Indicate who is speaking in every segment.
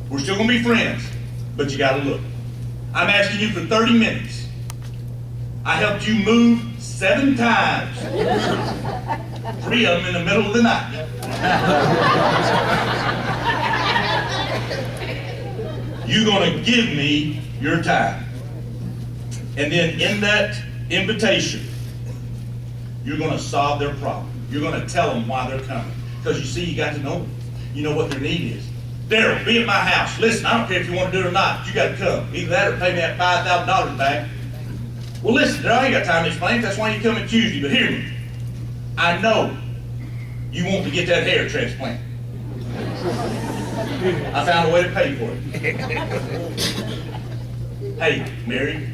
Speaker 1: We're still gonna be friends, but you gotta look. I'm asking you for 30 minutes. I helped you move 7 times. 3 of them in the middle of the night. You're gonna give me your time. And then in that invitation, you're gonna solve their problem. You're gonna tell them why they're coming. Because you see, you got to know them. You know what their need is. Daryl, be at my house. Listen, I don't care if you want to do it or not. You got to come. Either that or pay me that $5,000 back. Well, listen, Daryl, I ain't got time to explain. That's why you come on Tuesday. But hear me. I know you want to get that hair transplant. I found a way to pay for it. Hey, Mary,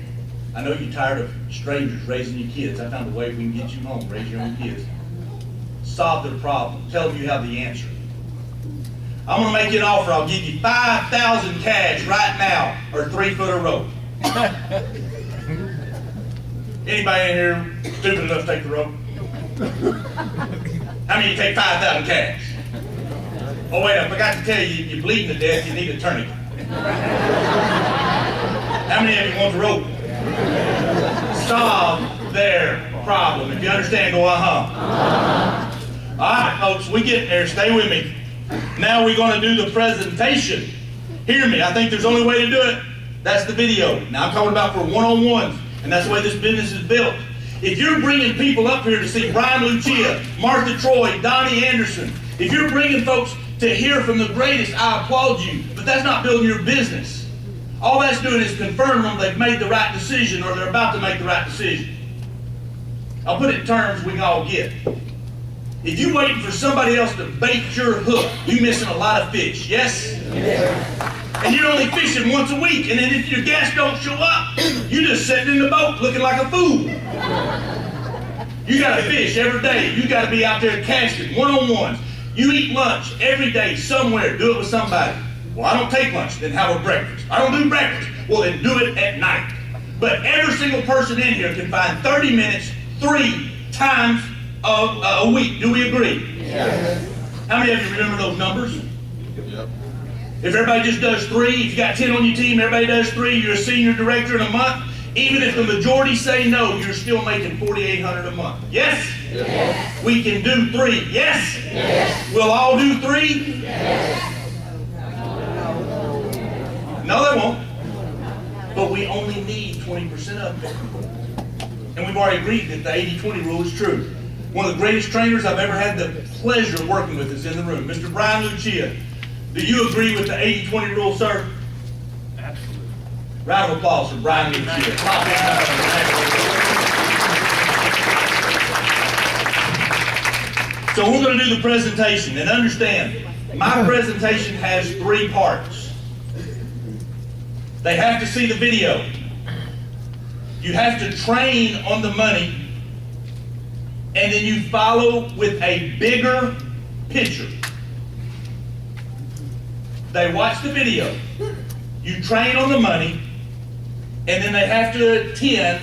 Speaker 1: I know you're tired of strangers raising your kids. I found a way we can get you home, raise your own kids. Solve their problem. Tell them you have the answer. I'm going to make you an offer. I'll give you 5,000 cash right now, or 3 foot of rope. Anybody in here stupid enough to take the rope? How many of you take 5,000 cash? Oh wait, I forgot to tell you, you're bleeding to death, you need a tourniquet. How many of you want the rope? Solve their problem. If you understand, go uh-huh. All right, folks, we get there. Stay with me. Now we're going to do the presentation. Hear me. I think there's only way to do it. That's the video. Now I'm talking about for one-on-ones, and that's the way this business is built. If you're bringing people up here to see Brian Lucia, Martha Troy, Donnie Anderson, if you're bringing folks to hear from the greatest, I applaud you. But that's not building your business. All that's doing is confirming them they've made the right decision or they're about to make the right decision. I'll put it in terms we can all get. If you're waiting for somebody else to bait your hook, you're missing a lot of fish, yes? And you're only fishing once a week, and then if your guests don't show up, you're just sitting in the boat looking like a fool. You gotta fish every day. You gotta be out there casting, one-on-ones. You eat lunch every day somewhere. Do it with somebody. Well, I don't take lunch, then have a breakfast. I don't do breakfast. Well, then do it at night. But every single person in here can find 30 minutes 3 times a week. Do we agree? Yes. How many of you remember those numbers? Yep. If everybody just does 3, if you got 10 on your team, everybody does 3, you're a senior director in a month. Even if the majority say no, you're still making $4,800 a month. Yes? Yes. We can do 3. Yes? Yes. We'll all do 3? Yes. No, they won't. But we only need 20% of it. And we've already agreed that the 80-20 rule is true. One of the greatest trainers I've ever had the pleasure of working with is in the room, Mr. Brian Lucia. Do you agree with the 80-20 rule, sir? Absolutely. Round of applause for Brian Lucia. So we're going to do the presentation, and understand, my presentation has 3 parts. They have to see the video. You have to train on the money, and then you follow with a bigger picture. They watch the video, you train on the money, and then they have to attend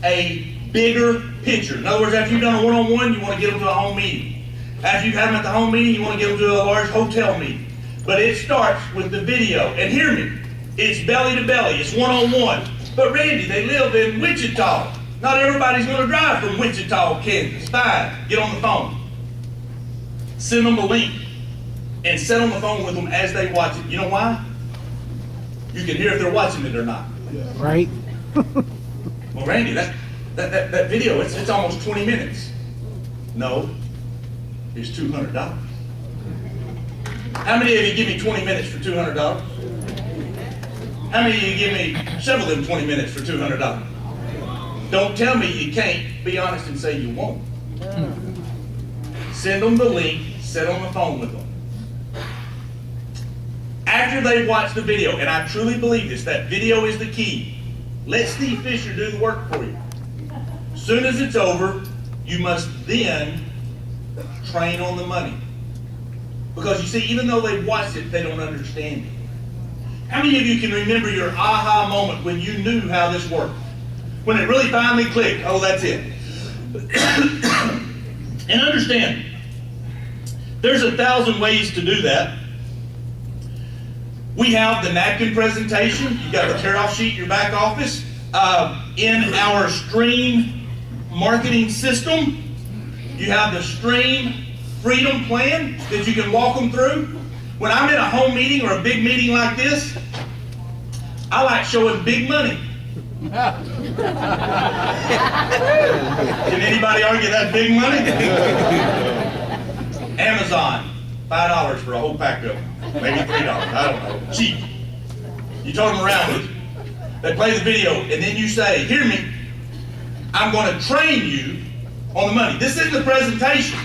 Speaker 1: a bigger picture. In other words, after you've done a one-on-one, you want to get them to a home meeting. After you've had them at the home meeting, you want to get them to a large hotel meeting. But it starts with the video. And hear me, it's belly to belly, it's one-on-one. But Randy, they live in Wichita. Not everybody's going to drive from Wichita, Kansas. Fine, get on the phone. Send them a link and sit on the phone with them as they watch it. You know why? You can hear if they're watching it or not.
Speaker 2: Right.
Speaker 1: Well, Randy, that video, it's almost 20 minutes. No, it's $200. How many of you give me 20 minutes for $200? How many of you give me several of them 20 minutes for $200? Don't tell me you can't. Be honest and say you won't. Send them the link, sit on the phone with them. After they watch the video, and I truly believe this, that video is the key. Let Steve Fisher do the work for you. As soon as it's over, you must then train on the money. Because you see, even though they've watched it, they don't understand it. How many of you can remember your aha moment when you knew how this worked? When it really finally clicked, oh, that's it. And understand, there's 1,000 ways to do that. We have the napkin presentation. You've got the tear-off sheet in your back office. In our stream marketing system, you have the stream freedom plan that you can walk them through. When I'm in a home meeting or a big meeting like this, I like showing big money. Can anybody argue that big money? Amazon, $5 for a whole pack of them. Maybe $3, I don't know. Cheap. You tote them around with you. They play the video, and then you say, hear me, I'm going to train you on the money. This isn't the presentation.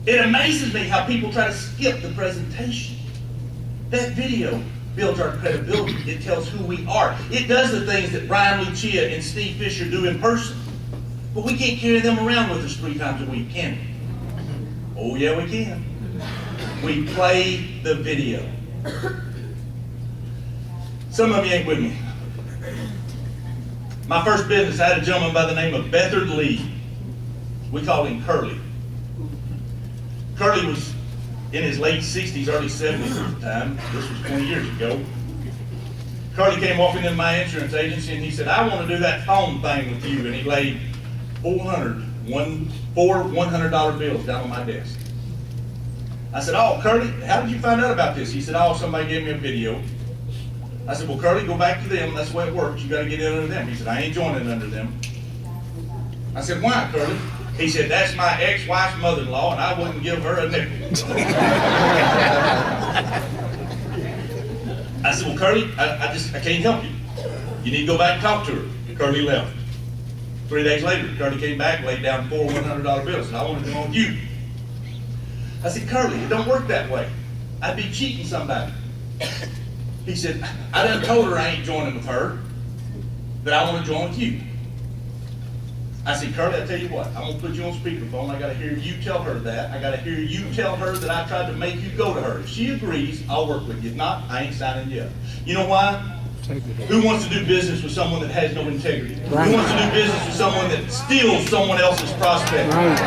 Speaker 1: It amazes me how people try to skip the presentation. That video builds our credibility. It tells who we are. It does the things that Brian Lucia and Steve Fisher do in person. But we can't carry them around with us 3 times a week, can we? Oh yeah, we can. We play the video. Some of you ain't with me. My first business, I had a gentleman by the name of Bethard Lee. We called him Curly. Curly was in his late 60s, early 70s at the time. This was 20 years ago. Curly came walking into my insurance agency and he said, I want to do that phone thing with you. And he laid four $100 bills down on my desk. I said, oh, Curly, how did you find out about this? He said, oh, somebody gave me a video. I said, well, Curly, go back to them. That's the way it works. You got to get in under them. He said, I ain't joining under them. I said, why, Curly? He said, that's my ex-wife's mother-in-law, and I wouldn't give her a nickel. I said, well, Curly, I can't help you. You need to go back and talk to her. Curly left. 3 days later, Curly came back, laid down 4 $100 bills, and I want to go on you. I said, Curly, it don't work that way. I'd be cheating somebody. He said, I done told her I ain't joining with her, but I want to join with you. I said, Curly, I tell you what, I'm going to put you on speakerphone. I got to hear you tell her that. I got to hear you tell her that I tried to make you go to her. If she agrees, I'll work with you. If not, I ain't signing you up. You know why? Who wants to do business with someone that has no integrity? Right. Who wants to do business with someone that steals someone else's prospect? Right.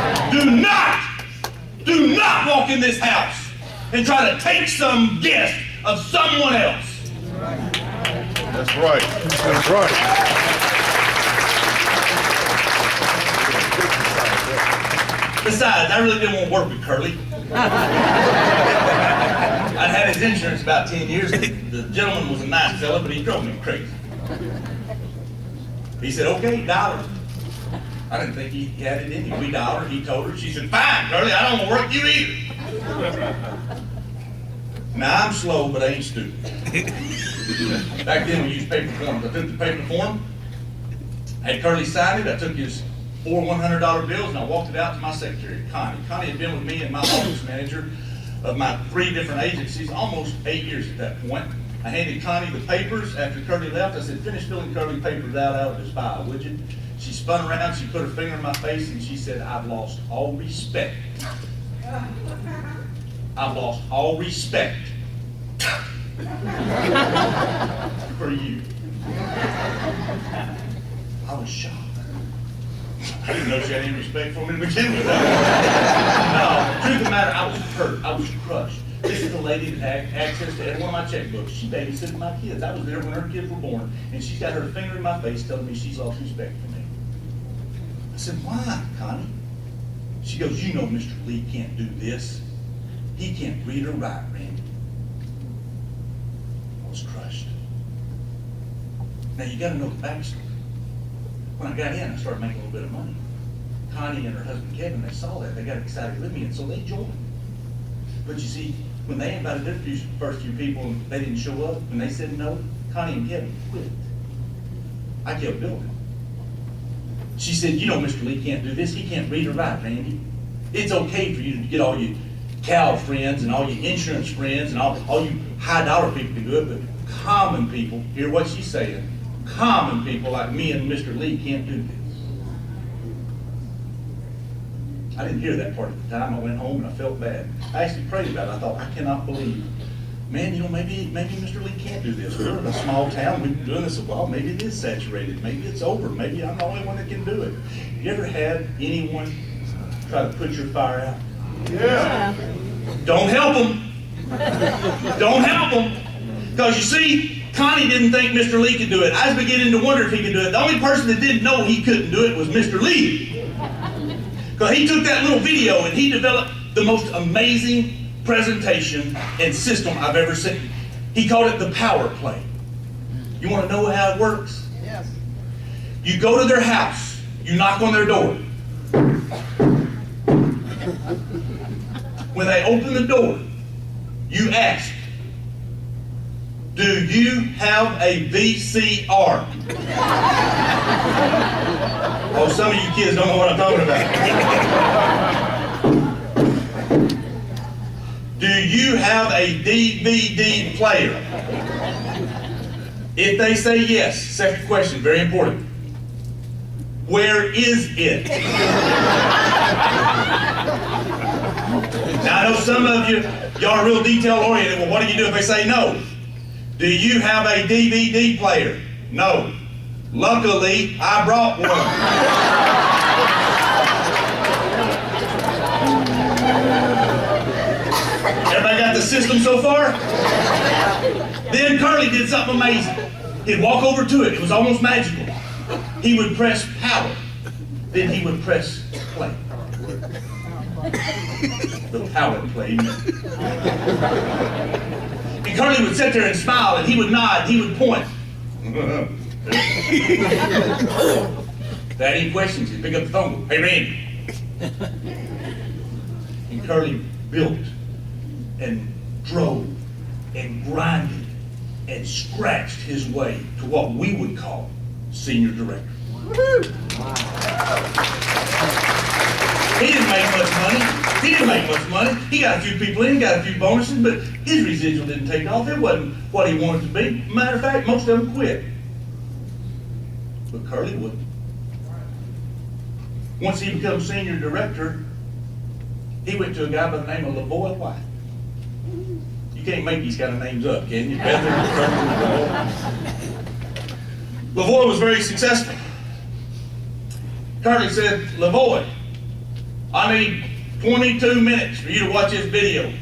Speaker 1: Do not walk in this house and try to take some gift of someone else.
Speaker 2: That's right. That's right.
Speaker 1: Besides, I really didn't want to work with Curly. I'd had his insurance about 10 years. The gentleman was a nice fella, but he drove me crazy. He said, okay, $1. I didn't think he had it in him. We $1. He told her. She said, fine, Curly, I don't want to work you either. Now, I'm slow, but I ain't stupid. Back then, we used paper forms. I took the paper form, had Curly sign it. I took his 4 $100 bills, and I walked it out to my secretary, Connie. Connie had been with me and my office manager of my 3 different agencies almost 8 years at that point. I handed Connie the papers after Curly left. I said, finish filling Curly papers out of his file, would you? She spun around, she put her finger in my face, and she said, I've lost all respect. I've lost all respect for you. I was shocked. I didn't know she had any respect for me to begin with. No, truth of the matter, I was hurt. I was crushed. This is the lady that had access to every one of my checkbooks. She babysitted my kids. I was there when her kids were born, and she's got her finger in my face telling me she's lost respect for me. I said, why, Connie? She goes, you know Mr. Lee can't do this. He can't read or write, Randy. I was crushed. Now you gotta know the backstory. When I got in, I started making a little bit of money. Connie and her husband Kevin, they saw that. They got excited with me, and so they joined. But you see, when they invited their first few people and they didn't show up, when they said no, Connie and Kevin quit. I kept building. She said, you know Mr. Lee can't do this. He can't read or write, Randy. It's okay for you to get all your cow friends and all your insurance friends and all you high dollar people to do it, but common people, hear what she's saying, common people like me and Mr. Lee can't do this. I didn't hear that part at the time. I went home and I felt bad. I actually prayed about it. I thought, I cannot believe, man, you know, maybe Mr. Lee can't do this. We're in a small town. We've been doing this a while. Maybe it is saturated. Maybe it's over. Maybe I'm the only one that can do it. You ever had anyone try to put your fire out?
Speaker 2: Yeah.
Speaker 1: Don't help them. Don't help them. Because you see, Connie didn't think Mr. Lee could do it. I was beginning to wonder if he could do it. The only person that didn't know he couldn't do it was Mr. Lee. Because he took that little video and he developed the most amazing presentation and system I've ever seen. He called it the power play. You want to know how it works? Yes. You go to their house, you knock on their door. When they open the door, you ask, do you have a VCR? Oh, some of you kids don't know what I'm talking about. Do you have a DVD player? If they say yes, second question, very important. Where is it? Now I know some of you, y'all are real detail oriented. Well, what do you do if they say no? Do you have a DVD player? No. Luckily, I brought one. Everybody got the system so far? Then Curly did something amazing. He'd walk over to it. It was almost magical. He would press power. Then he would press play. The power play. And Curly would sit there and smile, and he would nod, he would point. If they had any questions, he'd pick up the phone. Hey, Randy. And Curly built and drove and grinded and scratched his way to what we would call senior director. He didn't make much money. He got a few people in, got a few bonuses, but his residual didn't take off. It wasn't what he wanted to be. Matter of fact, most of them quit. But Curly wouldn't. Once he became senior director, he went to a guy by the name of LaVoy White. You can't make these kind of names up, can you? LaVoy was very successful. Curly said, LaVoy, I need 22 minutes for you to watch this video.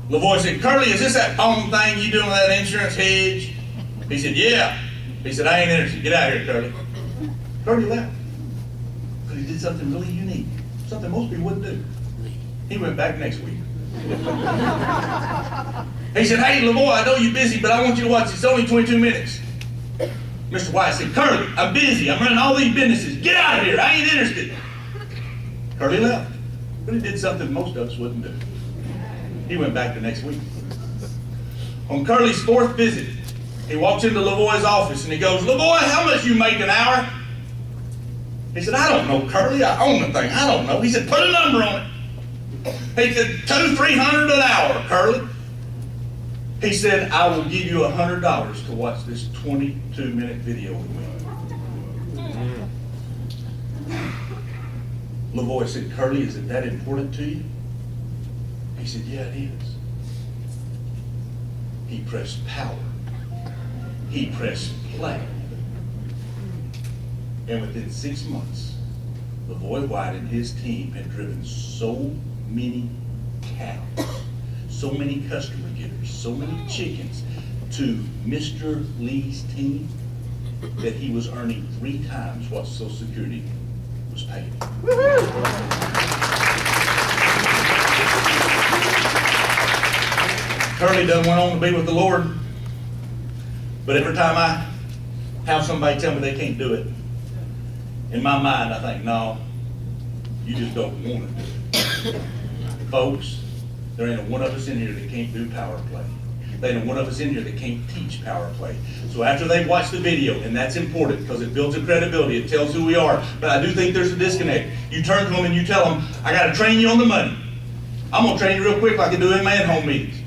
Speaker 1: LaVoy said, Curly, is this that phone thing you doing with that insurance hedge? He said, yeah. He said, I ain't interested. Get out of here, Curly. Curly left. Because he did something really unique. Something most people wouldn't do. He went back next week. He said, hey, LaVoy, I know you're busy, but I want you to watch. It's only 22 minutes. Mr. White said, Curly, I'm busy. I'm running all these businesses. Get out of here. I ain't interested. Curly left. But he did something most of us wouldn't do. He went back the next week. On Curly's fourth visit, he walks into LaVoy's office and he goes, LaVoy, how much you make an hour? He said, I don't know, Curly. I own the thing. I don't know. He said, put a number on it. He said, $200-300 an hour, Curly. He said, I will give you $100 to watch this 22-minute video with me. LaVoy said, Curly, is it that important to you? He said, yeah, it is. He pressed power. He pressed play. And within 6 months, LaVoy White and his team had driven so many cows, so many customer getters, so many chickens to Mr. Lee's team that he was earning 3 times what Social Security was paying. Curly done went on to be with the Lord, but every time I have somebody tell me they can't do it, in my mind I think, no, you just don't want to do it. Folks, there ain't a one of us in here that can't do power play. There ain't a one of us in here that can't teach power play. So after they've watched the video, and that's important because it builds a credibility, it tells who we are, but I do think there's a disconnect. You turn to them and you tell them, I got to train you on the money. I'm going to train you real quick like I do in my at-home meetings.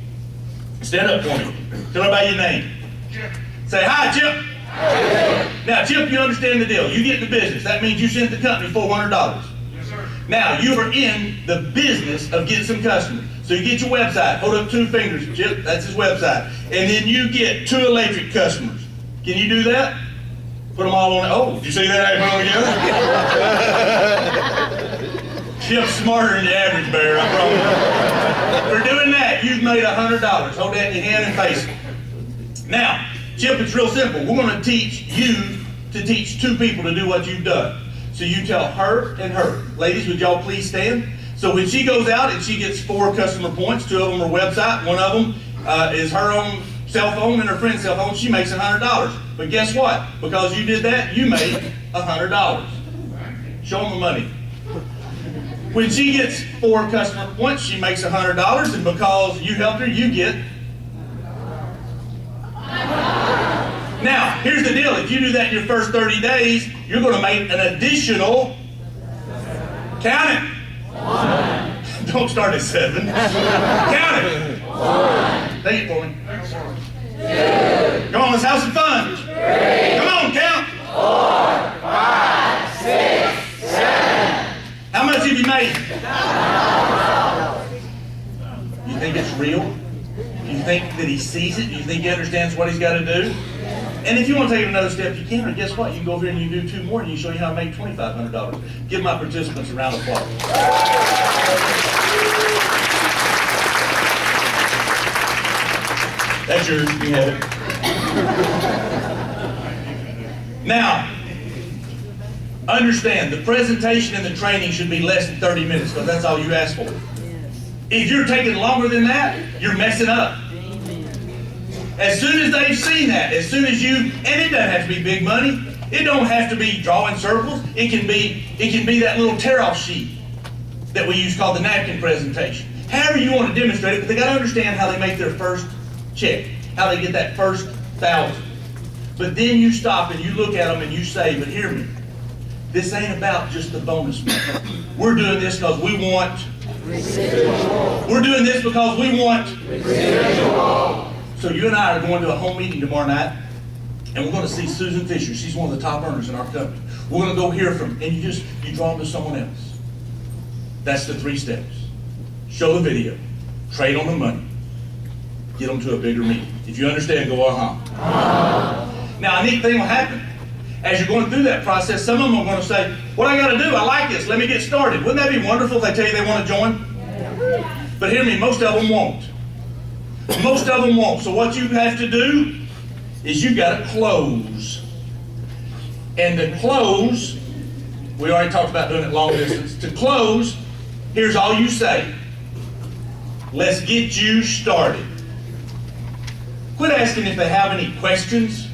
Speaker 1: Stand up for me. Tell everybody your name. Chip. Say, hi, Chip. Hi. Now, Chip, you understand the deal. You get the business. That means you sent the company $400.
Speaker 3: Yes, sir.
Speaker 1: Now, you are in the business of getting some customers. So you get your website. Hold up 2 fingers, Chip. That's his website. And then you get 2 electric customers. Can you do that? Put them all on. Oh, did you see that? I put them together? Chip's smarter than the average bear, I promise. For doing that, you've made $100. Hold that in your hand and face it. Now, Chip, it's real simple. We're going to teach you to teach two people to do what you've done. So you tell her and her. Ladies, would y'all please stand? So when she goes out and she gets 4 customer points, 2 of them are website, 1 of them is her own cell phone and her friend's cell phone, she makes $100. But guess what? Because you did that, you made $100. Show them the money. When she gets 4 customer points, she makes $100, and because you helped her, you get. Now, here's the deal. If you do that in your first 30 days, you're going to make an additional, count it. 1. Don't start at 7. Count it. 1. Take it for me. 2. Come on, let's have some fun. 3. Come on, count. 4, 5, 6, 7. How much have you made? You think it's real? Do you think that he sees it? Do you think he understands what he's got to do? And if you want to take it another step, you can. Or guess what? You can go over here and you do 2 more, and you show you how to make $2,500. Give my participants a round of applause. That's yours. You have it. Now, understand, the presentation and the training should be less than 30 minutes, because that's all you asked for. If you're taking longer than that, you're messing up. As soon as they've seen that, as soon as you, and it doesn't have to be big money, it don't have to be drawing circles, it can be that little tear-off sheet that we use called the napkin presentation. However you want to demonstrate it, but they got to understand how they make their first check, how they get that first 1,000. But then you stop and you look at them and you say, but hear me, this ain't about just the bonus money. We're doing this because we want residual. We're doing this because we want residual. So you and I are going to a home meeting tomorrow night, and we're going to see Susan Fisher. She's one of the top earners in our company. We're going to go hear from, and you draw them to someone else. That's the 3 steps. Show the video, trade on the money, get them to a bigger meeting. If you understand, go uh-huh. Now, a neat thing will happen. As you're going through that process, some of them are going to say, what I got to do? I like this. Let me get started. Wouldn't that be wonderful if they tell you they want to join? Yeah. But hear me, most of them won't. Most of them won't. So what you have to do is you got to close. And to close, we already talked about doing it long distance. To close, here's all you say. Let's get you started. Quit asking if they have any questions.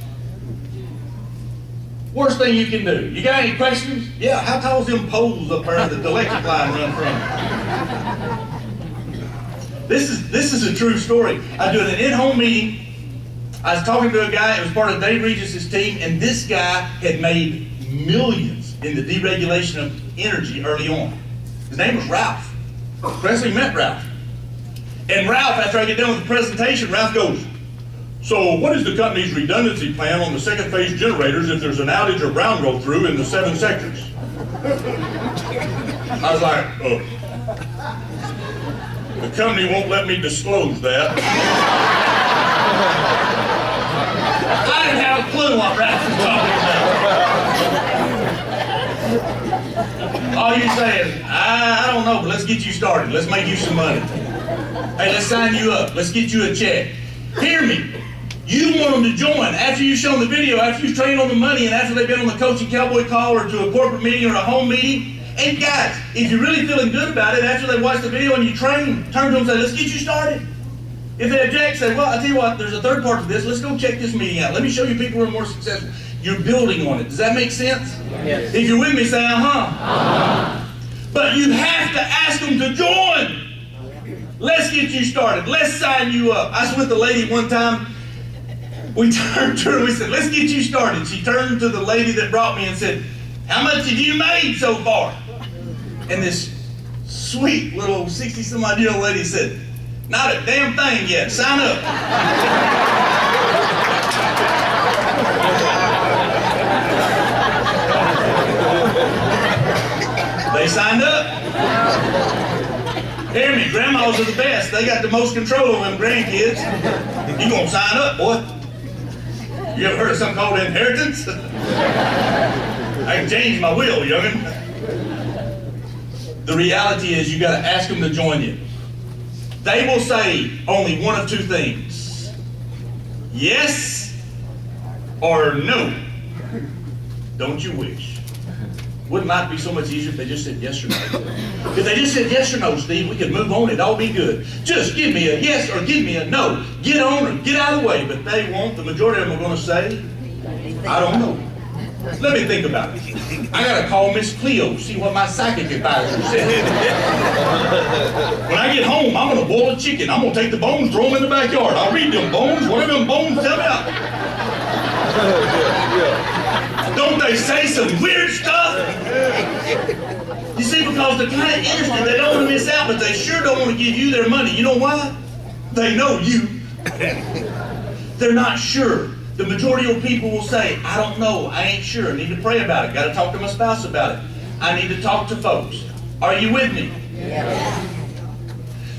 Speaker 1: Worst thing you can do. You got any questions? Yeah, how tall is them poles up there that the electric line run from? This is a true story. I was doing an in-home meeting. I was talking to a guy, it was part of Dave Regis' team, and this guy had made millions in the deregulation of energy early on. His name was Ralph. Presley met Ralph. And Ralph, after I get done with the presentation, Ralph goes, so what is the company's redundancy plan on the second phase generators if there's an outage or brown roll through in the 7 sectors? I was like, oh. The company won't let me disclose that. I didn't have a clue what Ralph was talking about. All you saying, I don't know, but let's get you started. Let's make you some money. Hey, let's sign you up. Let's get you a check. Hear me. You want them to join after you've shown the video, after you've trained on the money, and after they've been on the coaching cowboy call or to a corporate meeting or a home meeting. And guys, if you're really feeling good about it, after they watch the video and you train, turn to them and say, let's get you started. If they object, say, well, I'll tell you what, there's a third part to this. Let's go check this meeting out. Let me show you people who are more successful. You're building on it. Does that make sense? Yes. If you're with me, say, uh-huh. But you have to ask them to join. Let's get you started. Let's sign you up. I was with a lady one time. We turned to her and we said, let's get you started. She turned to the lady that brought me and said, how much have you made so far? And this sweet little 60-some-odd-year-old lady said, not a damn thing yet. Sign up. They signed up. Hear me, grandmas are the best. They got the most control over them grandkids. You gonna sign up, boy? You ever heard of something called inheritance? I can change my will, young'un. The reality is you got to ask them to join you. They will say only one of two things. Yes or no. Don't you wish? Wouldn't life be so much easier if they just said yes or no? If they just said yes or no, Steve, we could move on, it'd all be good. Just give me a yes or give me a no. Get on or get out of the way. But they won't. The majority of them are going to say, I don't know. Let me think about it. I got to call Miss Cleo, see what my psychic advisor said. When I get home, I'm going to boil a chicken. I'm going to take the bones, throw them in the backyard. I'll read them bones. What are them bones? Tell me out. Don't they say some weird stuff? You see, because they're kind of interested, they don't want to miss out, but they sure don't want to give you their money. You know why? They know you. They're not sure. The majority of people will say, I don't know, I ain't sure, I need to pray about it, got to talk to my spouse about it. I need to talk to folks. Are you with me? Yeah.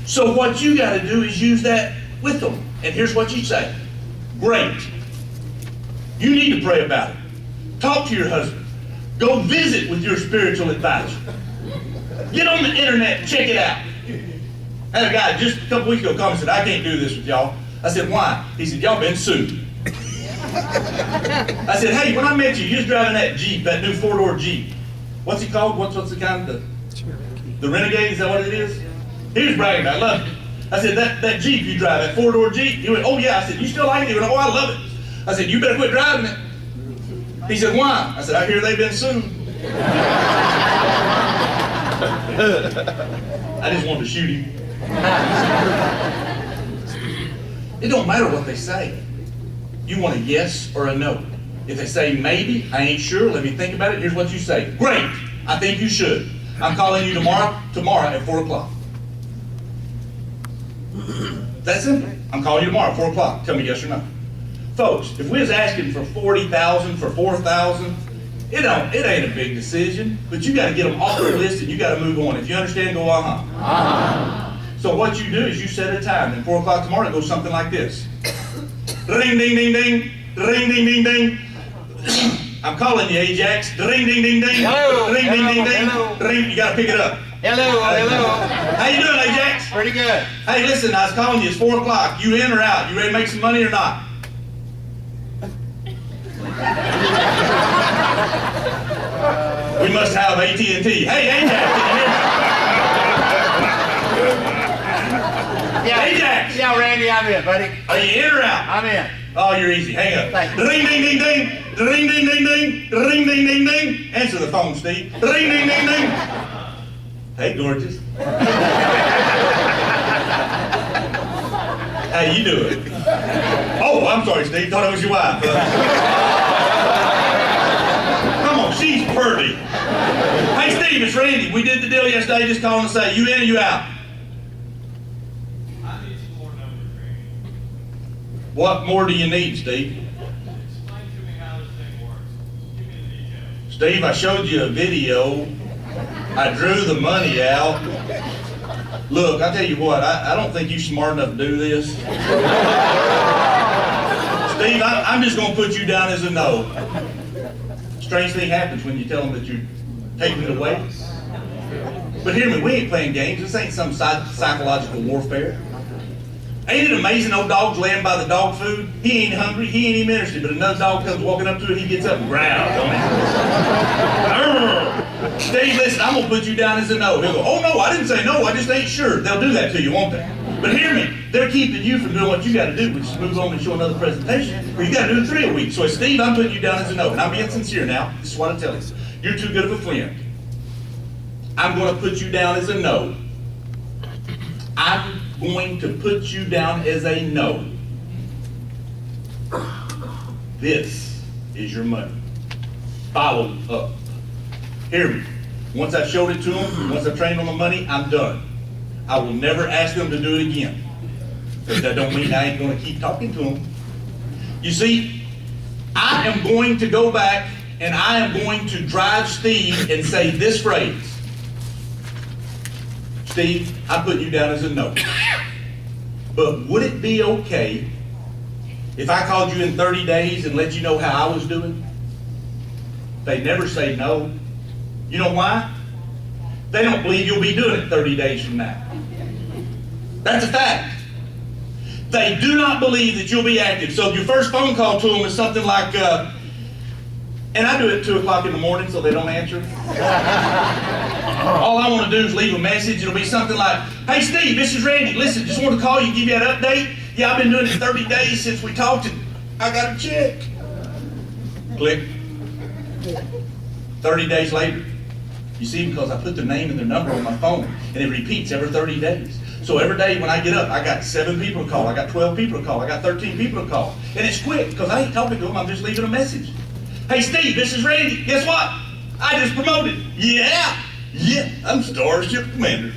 Speaker 1: So what you got to do is use that with them. And here's what you say. Great. You need to pray about it. Talk to your husband. Go visit with your spiritual advisor. Get on the internet and check it out. I had a guy just a couple weeks ago come and said, I can't do this with y'all. I said, why? He said, y'all been sued. I said, hey, when I met you, you was driving that Jeep, that new four-door Jeep. What's it called? What's the kind of the Renegade? Is that what it is? He was bragging about it. I loved it. I said, that Jeep you drive, that four-door Jeep? He went, oh yeah. I said, you still like it? He went, oh, I love it. I said, you better quit driving it. He said, why? I said, I hear they've been sued. I just wanted to shoot him. It don't matter what they say. You want a yes or a no. If they say maybe, I ain't sure, let me think about it, here's what you say. Great, I think you should. I'm calling you tomorrow at 4 o'clock. That's simple. I'm calling you tomorrow at 4 o'clock. Tell me yes or no. Folks, if we was asking for 40,000, for 4,000, it ain't a big decision, but you got to get them off the list and you got to move on. If you understand, go uh-huh. Uh-huh. So what you do is you set a time, and 4 o'clock tomorrow it goes something like this. Ring, ding, ding, ding. Ring, ding, ding, ding. I'm calling you, Ajax. Ring, ding, ding, ding.
Speaker 3: Hello.
Speaker 1: Ring,
Speaker 3: Hello.
Speaker 1: ding, ding, ding.
Speaker 3: Hello.
Speaker 1: Ring, you got to pick it up.
Speaker 3: Hello.
Speaker 1: How you doing, Ajax?
Speaker 3: Pretty good.
Speaker 1: Hey, listen, I was calling you. It's 4 o'clock. You in or out? You ready to make some money or not? We must have AT&T. Hey, Ajax, can you hear me?
Speaker 3: Yeah.
Speaker 1: Ajax!
Speaker 3: Yeah, Randy, I'm in, buddy.
Speaker 1: Are you in or out?
Speaker 3: I'm in.
Speaker 1: Oh, you're easy. Hang up.
Speaker 3: Thank you.
Speaker 1: Ring, ding, ding, ding. Ring, ding, ding, ding. Ring, ding, ding, ding. Answer the phone, Steve. Ring, ding, ding, ding. Hey, gorgeous. How you doing? Oh, I'm sorry, Steve. Thought it was your wife. Come on, she's pretty. Hey, Steve, it's Randy. We did the deal yesterday. Just calling to say, you in or you out?
Speaker 4: I need some more numbers, Randy.
Speaker 1: What more do you need, Steve?
Speaker 4: Explain to me how this thing works. Give me the details.
Speaker 1: Steve, I showed you a video. I drew the money out. Look, I tell you what, I don't think you're smart enough to do this. Steve, I'm just going to put you down as a no. Strange thing happens when you tell them that you're taking it away. But hear me, we ain't playing games. This ain't some psychological warfare. Ain't it amazing old dog's laying by the dog food? He ain't hungry, he ain't even interested, but another dog comes walking up to it, he gets up and growls on it. Steve, listen, I'm going to put you down as a no. He'll go, oh no, I didn't say no, I just ain't sure. They'll do that to you, won't they? But hear me, they're keeping you from doing what you got to do, which is move on and show another presentation, or you got to do 3 a week. So Steve, I'm putting you down as a no, and I'm being sincere now. This is what I'm telling you. You're too good of a friend. I'm going to put you down as a no. I'm going to put you down as a no. This is your money. Follow up. Hear me. Once I've showed it to them, once I've trained on the money, I'm done. I will never ask them to do it again. But that don't mean I ain't going to keep talking to them. You see, I am going to go back and I am going to drive Steve and say this phrase. Steve, I put you down as a no. But would it be okay if I called you in 30 days and let you know how I was doing? They never say no. You know why? They don't believe you'll be doing it 30 days from now. That's a fact. They do not believe that you'll be active. So if your first phone call to them is something like, and I do it at 2 o'clock in the morning so they don't answer. All I want to do is leave a message. It'll be something like, hey Steve, this is Randy. Listen, just want to call you and give you that update. Yeah, I've been doing it 30 days since we talked and I got a check. Click. 30 days later. You see, because I put their name and their number on my phone and it repeats every 30 days. So every day when I get up, I got 7 people to call, I got 12 people to call, I got 13 people to call. And it's quick because I ain't talking to them, I'm just leaving a message. Hey Steve, this is Randy. Guess what? I just promoted. Yeah, I'm Starship Commander.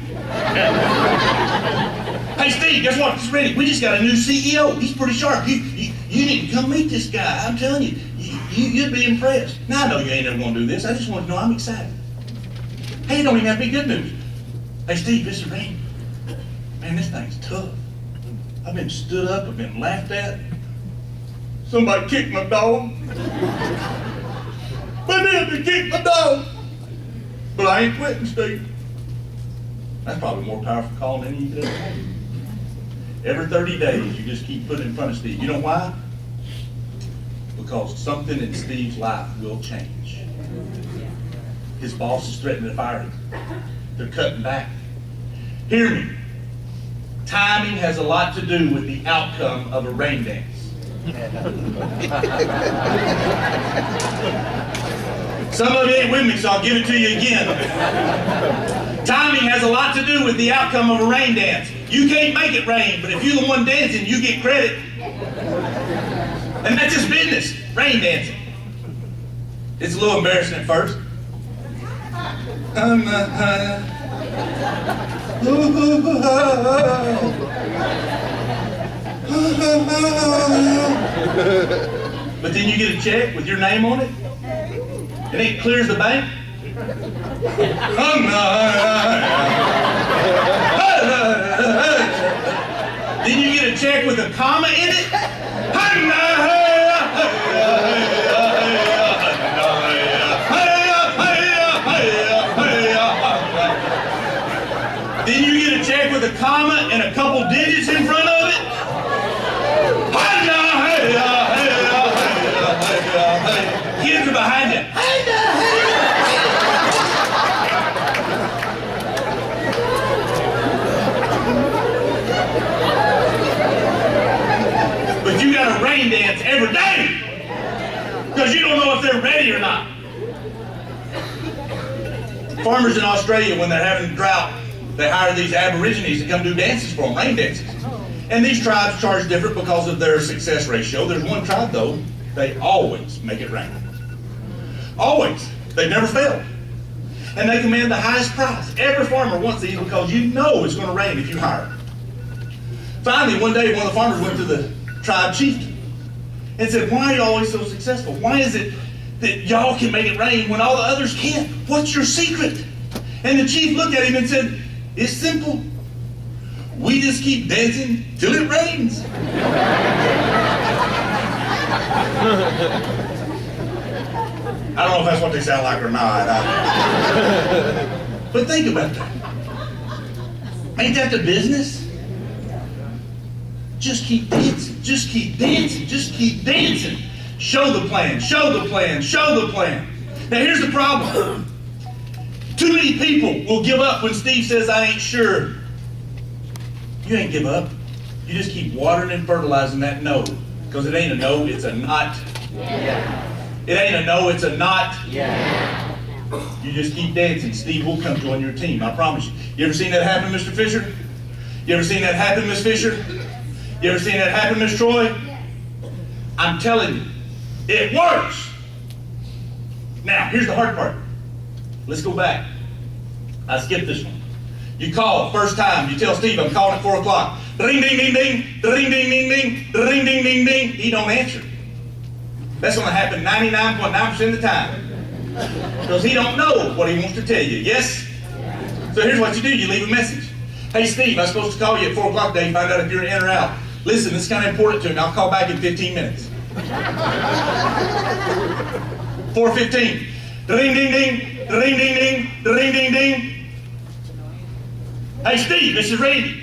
Speaker 1: Hey Steve, guess what? This is Randy. We just got a new CEO. He's pretty sharp. You need to come meet this guy. I'm telling you, you'd be impressed. Now I know you ain't ever gonna do this. I just want to know I'm excited. Hey, it don't even have to be good news. Hey Steve, this is Randy. Man, this thing's tough. I've been stood up, I've been laughed at. Somebody kicked my dog. My dad kicked my dog. But I ain't quitting, Steve. That's probably more powerful call than any you could ever have. Every 30 days, you just keep putting in front of Steve. You know why? Because something in Steve's life will change. His boss is threatening to fire him. They're cutting back. Hear me. Timing has a lot to do with the outcome of a rain dance. Some of you ain't with me, so I'll give it to you again. Timing has a lot to do with the outcome of a rain dance. You can't make it rain, but if you're the one dancing, you get credit. And that's just business, rain dancing. It's a little embarrassing at first. But then you get a check with your name on it, and it clears the bank. Then you get a check with a comma in it. Then you get a check with a comma and a couple digits in front of it. Kids are behind you. But you got to rain dance every day because you don't know if they're ready or not. Farmers in Australia, when they're having a drought, they hire these aborigines to come do dances for them, rain dances. And these tribes charge different because of their success ratio. There's one tribe though, they always make it rain. Always. They never fail. And they command the highest price. Every farmer wants these because you know it's going to rain if you hire them. Finally, one day one of the farmers went to the tribe chieftain and said, why are you always so successful? Why is it that y'all can make it rain when all the others can't? What's your secret? And the chief looked at him and said, it's simple. We just keep dancing till it rains. I don't know if that's what they sound like or not. But think about that. Ain't that the business? Just keep dancing, just keep dancing, just keep dancing. Show the plan, show the plan, show the plan. Now here's the problem. Too many people will give up when Steve says, I ain't sure. You ain't give up. You just keep watering and fertilizing that no. Because it ain't a no, it's a not. Yeah. It ain't a no, it's a not. Yeah. You just keep dancing. Steve will come join your team, I promise you. You ever seen that happen, Mr. Fisher? You ever seen that happen, Miss Fisher? You ever seen that happen, Miss Troy? I'm telling you, it works. Now, here's the hard part. Let's go back. I skipped this one. You call, first time, you tell Steve, I'm calling at 4 o'clock. Ding, ding, ding, ding, ding, ding, ding, ding, ding, ding, ding, ding. He don't answer. That's going to happen 99.9% of the time. Because he don't know what he wants to tell you, yes? So here's what you do, you leave a message. Hey Steve, I'm supposed to call you at 4 o'clock today, find out if you're in or out. Listen, this is kind of important to me, I'll call back in 15 minutes. 4:15. Ding, ding, ding, ding, ding, ding, ding, ding, ding. Hey, Steve, this is Randy.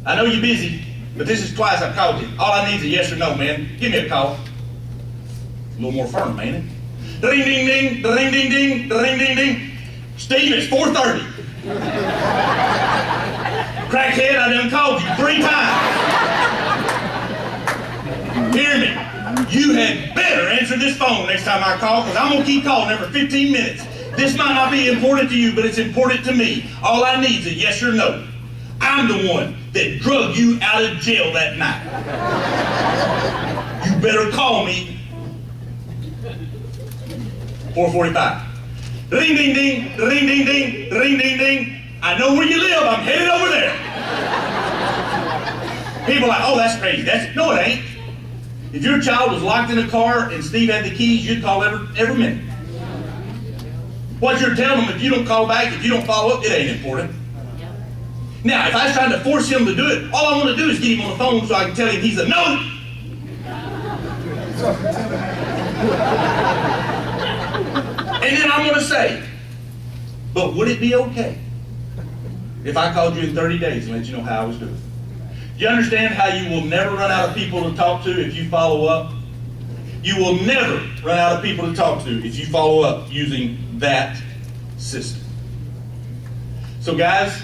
Speaker 1: I know you're busy, but this is twice I've called you. All I need is a yes or no, man. Give me a call. A little more firm, man. Ding, ding, ding, ding, ding, ding, ding, ding, ding. Steve, it's 4:30. Crackhead, I done called you 3 times. Hear me. You had better answer this phone next time I call, because I'm going to keep calling every 15 minutes. This might not be important to you, but it's important to me. All I need is a yes or no. I'm the one that drugged you out of jail that night. You better call me. 4:45. Ding, ding, ding, ding, ding, ding, ding, ding, ding. I know where you live. I'm headed over there. People are like, oh, that's crazy. No, it ain't. If your child was locked in a car and Steve had the keys, you'd call every minute. What you're telling them, if you don't call back, if you don't follow up, it ain't important. Now, if I was trying to force him to do it, all I want to do is get him on the phone so I can tell him he's a no. And then I'm going to say, but would it be okay if I called you in 30 days and let you know how I was doing? Do you understand how you will never run out of people to talk to if you follow up? You will never run out of people to talk to if you follow up using that system. So guys,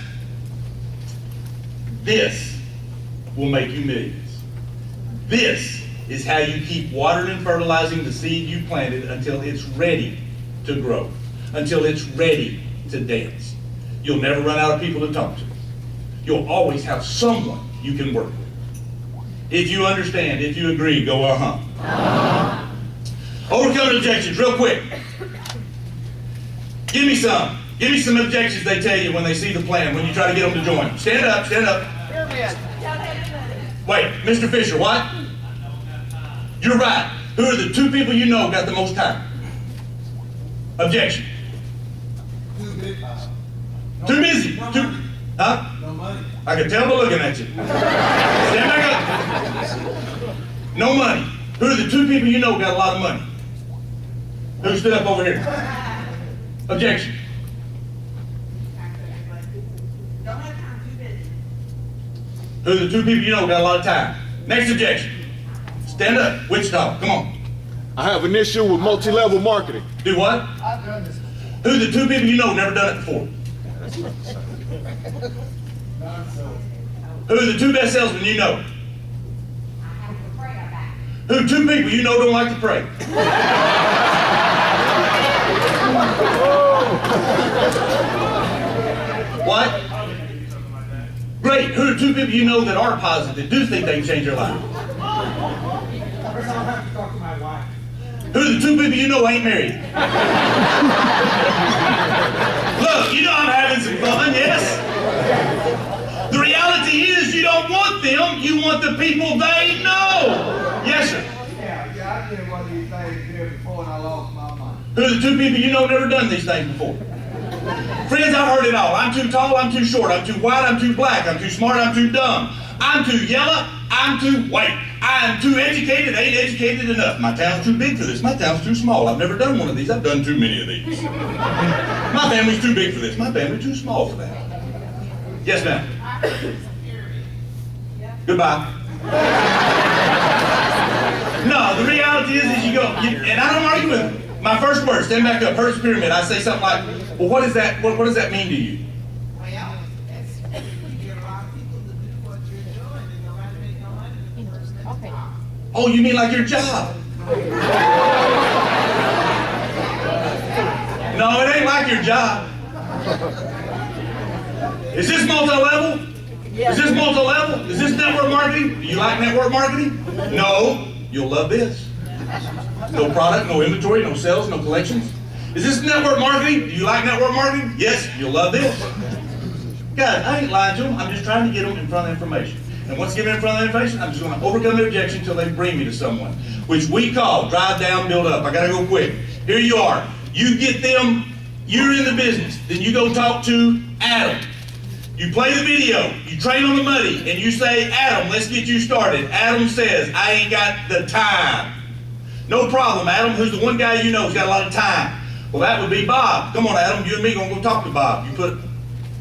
Speaker 1: this will make you millions. This is how you keep watering and fertilizing the seed you planted until it's ready to grow, until it's ready to dance. You'll never run out of people to talk to. You'll always have someone you can work with. If you understand, if you agree, go uh-huh. Overcoming objections, real quick. Give me some objections they tell you when they see the plan, when you try to get them to join. Stand up, stand up. Wait, Mr. Fisher, what? You're right. Who are the 2 people you know got the most time? Objection. Too busy. Huh?
Speaker 3: No money.
Speaker 1: I can tell by looking at you. Stand back up. No money. Who are the 2 people you know got a lot of money? Who stood up over here? Objection. Who are the 2 people you know got a lot of time? Next objection. Stand up. Wichita, come on.
Speaker 2: I have an issue with multi-level marketing.
Speaker 1: Do what?
Speaker 3: I've done this.
Speaker 1: Who are the 2 people you know never done it before?
Speaker 3: Not so.
Speaker 1: Who are the 2 best salesmen you know? Who 2 people you know don't like to pray? What? Great. Who are 2 people you know that are positive, that do think they can change their life?
Speaker 3: First, I'll have to talk to my wife.
Speaker 1: Who are the 2 people you know ain't married? Look, you know I'm having some fun, yes? The reality is you don't want them, you want the people they know. Yes, sir.
Speaker 3: Yeah, I did one of these things here before and I lost my mind.
Speaker 1: Who are the 2 people you know never done these things before? Friends, I've heard it all. I'm too tall, I'm too short, I'm too white, I'm too black, I'm too smart, I'm too dumb. I'm too yellow, I'm too white. I'm too educated, ain't educated enough. My town's too big for this, my town's too small. I've never done one of these, I've done too many of these. My family's too big for this, my family's too small for that. Yes, ma'am. Goodbye. No, the reality is you go, and I don't argue with them. My first word, stand back up, first pyramid. I say something like, well, what is that? What does that mean to you?
Speaker 3: Well, that's you get a lot of people to do what you're doing and nobody make no money the first time.
Speaker 1: Oh, you mean like your job? No, it ain't like your job. Is this multi-level? Is this multi-level? Is this network marketing? Do you like network marketing? No, you'll love this. No product, no inventory, no sales, no collections. Is this network marketing? Do you like network marketing? Yes, you'll love this. Guys, I ain't lying to them. I'm just trying to get them in front of information. And once get them in front of the information, I'm just going to overcome their objection until they bring me to someone, which we call drive down, build up. I got to go quick. Here you are. You get them, you're in the business. Then you go talk to Adam. You play the video, you train on the money, and you say, Adam, let's get you started. Adam says, I ain't got the time. No problem, Adam. Who's the one guy you know who's got a lot of time? Well, that would be Bob. Come on, Adam, you and me gonna go talk to Bob. You put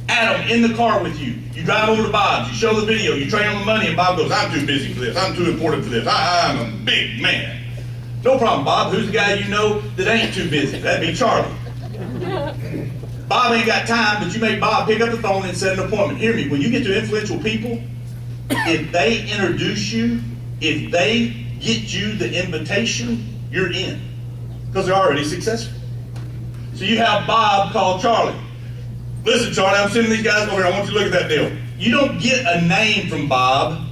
Speaker 1: Adam in the car with you. You drive over to Bob's, you show the video, you trade him the money, and Bob goes, I'm too busy for this, I'm too important for this, I'm a big man. No problem, Bob. Who's the guy you know that ain't too busy? That'd be Charlie. Bob ain't got time, but you make Bob pick up the phone and set an appointment. Hear me, when you get to influential people, if they introduce you, if they get you the invitation, you're in. Because they're already successful. So you have Bob call Charlie. Listen, Charlie, I'm sending these guys over here. I want you to look at that deal. You don't get a name from Bob.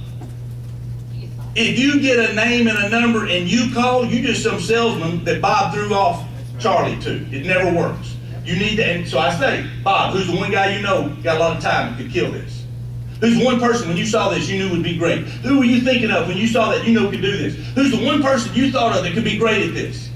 Speaker 1: If you get a name and a number and you call, you just some salesman that Bob threw off Charlie to. It never works. You need to, and so I say, Bob, who's the one guy you know got a lot of time and could kill this? Who's the one person when you saw this you knew would be great? Who were you thinking of when you saw that you know could do this? Who's the one person you thought of that could be great at this?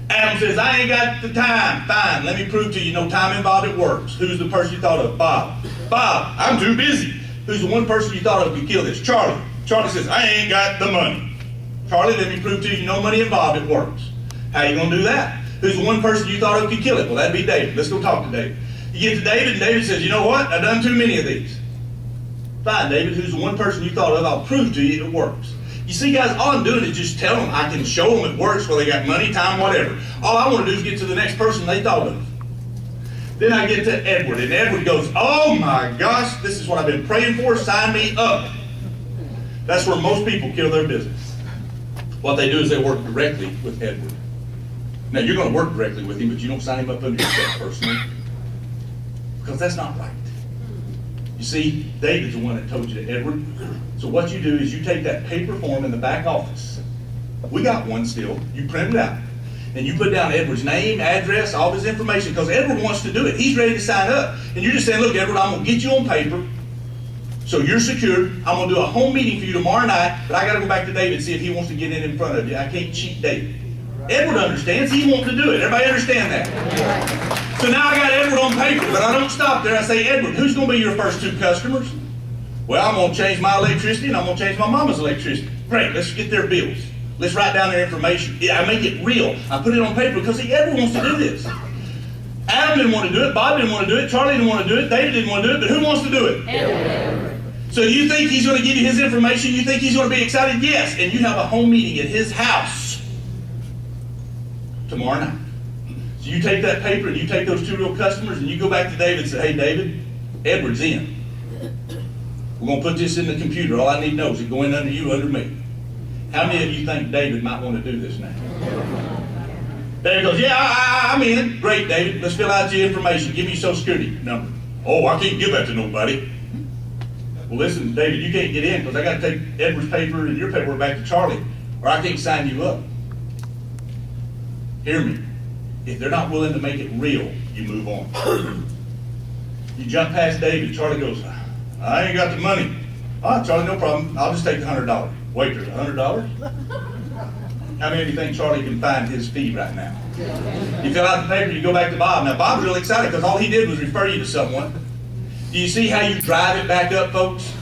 Speaker 1: Adam says, I ain't got the time. Fine, let me prove to you, no time involved, it works. Who's the person you thought of? Bob. Bob, I'm too busy. Who's the one person you thought of could kill this? Charlie. Charlie says, I ain't got the money. Charlie, let me prove to you, no money involved, it works. How you gonna do that? Who's the one person you thought of could kill it? Well, that'd be David. Let's go talk to David. You get to David, and David says, you know what? I've done too many of these. Fine, David, who's the one person you thought of? I'll prove to you it works. You see, guys, all I'm doing is just tell them I can show them it works, whether they got money, time, whatever. All I want to do is get to the next person they thought of. Then I get to Edward, and Edward goes, oh my gosh, this is what I've been praying for, sign me up. That's where most people kill their business. What they do is they work directly with Edward. Now, you're going to work directly with him, but you don't sign him up under yourself personally, because that's not right. You see, David's the one that told you to Edward. So what you do is you take that paper form in the back office. We got one still. You print it out. And you put down Edward's name, address, all his information, because Edward wants to do it. He's ready to sign up. And you're just saying, look, Edward, I'm going to get you on paper, so you're secured. I'm going to do a home meeting for you tomorrow night, but I got to go back to David and see if he wants to get in front of you. I can't cheat David. Edward understands. He wants to do it. Everybody understand that? So now I got Edward on paper, but I don't stop there. I say, Edward, who's going to be your first two customers? Well, I'm going to change my electricity, and I'm going to change my mama's electricity. Great, let's get their bills. Let's write down their information. Yeah, I make it real. I put it on paper because Edward wants to do this. Adam didn't want to do it. Bob didn't want to do it. Charlie didn't want to do it. David didn't want to do it. But who wants to do it? Edward. So you think he's going to give you his information? You think he's going to be excited? Yes. And you have a home meeting at his house tomorrow night. So you take that paper and you take those two real customers and you go back to David and say, hey, David, Edward's in. We're going to put this in the computer. All I need to know is it going under you, under me. How many of you think David might want to do this now? David goes, yeah, I'm in. Great, David. Let's fill out your information. Give me your social security number. Oh, I can't give that to nobody. Well, listen, David, you can't get in because I got to take Edward's paper and your paperwork back to Charlie, or I can't sign you up. Hear me. If they're not willing to make it real, you move on. You jump past David. Charlie goes, I ain't got the money. All right, Charlie, no problem. I'll just take the $100. Wait, there's $100? How many of you think Charlie can find his fee right now? You fill out the paper, you go back to Bob. Now, Bob's really excited because all he did was refer you to someone. Do you see how you drive it back up, folks?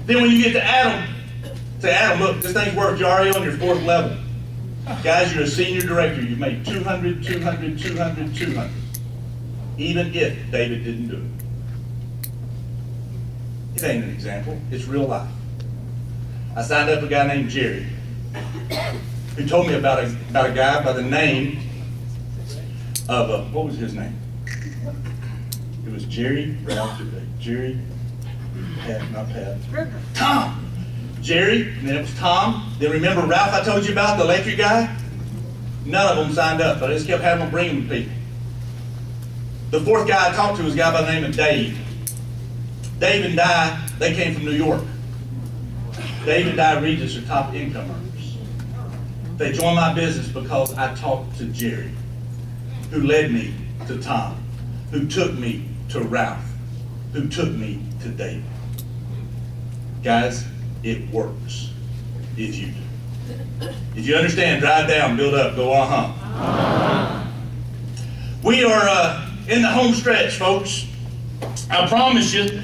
Speaker 1: Then when you get to Adam, say, Adam, look, this thing's worked. You're already on your 4th level. Guys, you're a senior director. You've made 200, 200, 200, 200. Even if David didn't do it. It ain't an example. It's real life. I signed up a guy named Jerry who told me about a guy by the name of, what was his name? It was Jerry, Jerry, Pat, not Pat. Tom. Jerry, and then it was Tom. Then remember Ralph I told you about, the electric guy? None of them signed up, but I just kept having them bring them people. The 4th guy I talked to was a guy by the name of Dave. Dave and Di, they came from New York. Dave and Di Regis are top income earners. They joined my business because I talked to Jerry, who led me to Tom, who took me to Ralph, who took me to David. Guys, it works if you do. If you understand, drive down, build up, go uh-huh. We are in the home stretch, folks. I promise you,